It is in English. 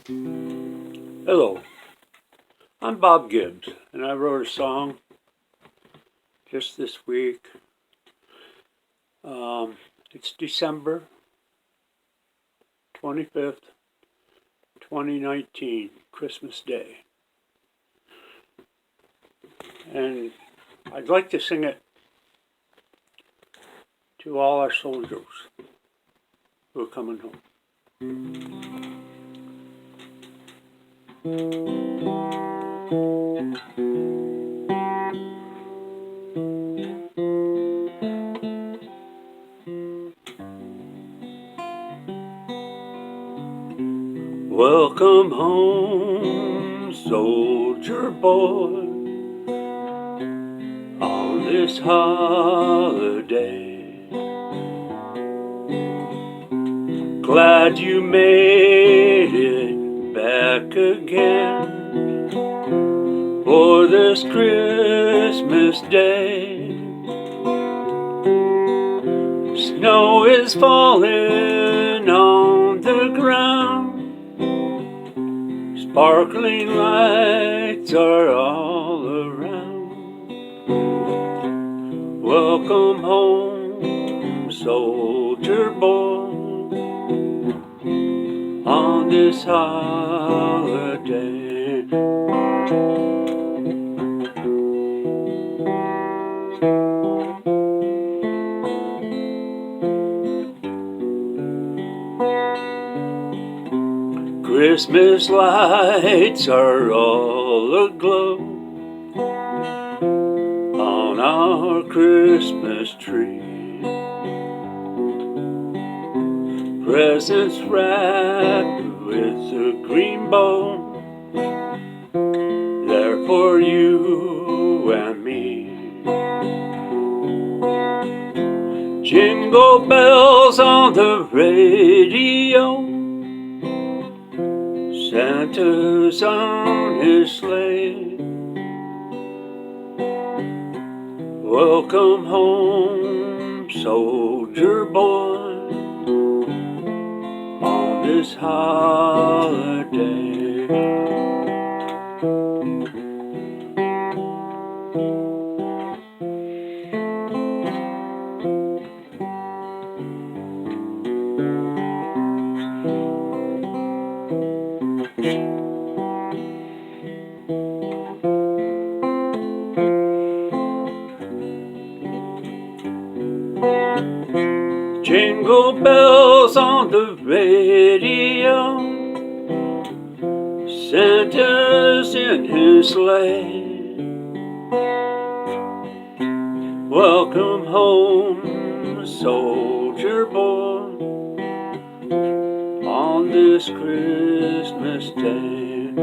Hello, I'm Bob Gibbs, and I wrote a song just this week. It's December 25th, 2019, Christmas Day. And I'd like to sing it to all our soldiers who are coming home. Welcome home, soldier boy, on this holiday. Glad you made it back again for this Christmas Day. Snow is falling on the ground, sparkling lights are all around. Welcome home, soldier boy, on this holiday. Christmas lights are all aglow on our Christmas tree. Presents wrapped with a green bow, there for you and me. Jingle bells on the radio, Santa's on his sleigh. Welcome home, soldier boy, on this holiday. Jingle bells on the radio, Santa's in his sleigh. Welcome home, soldier boy, on this Christmas Day.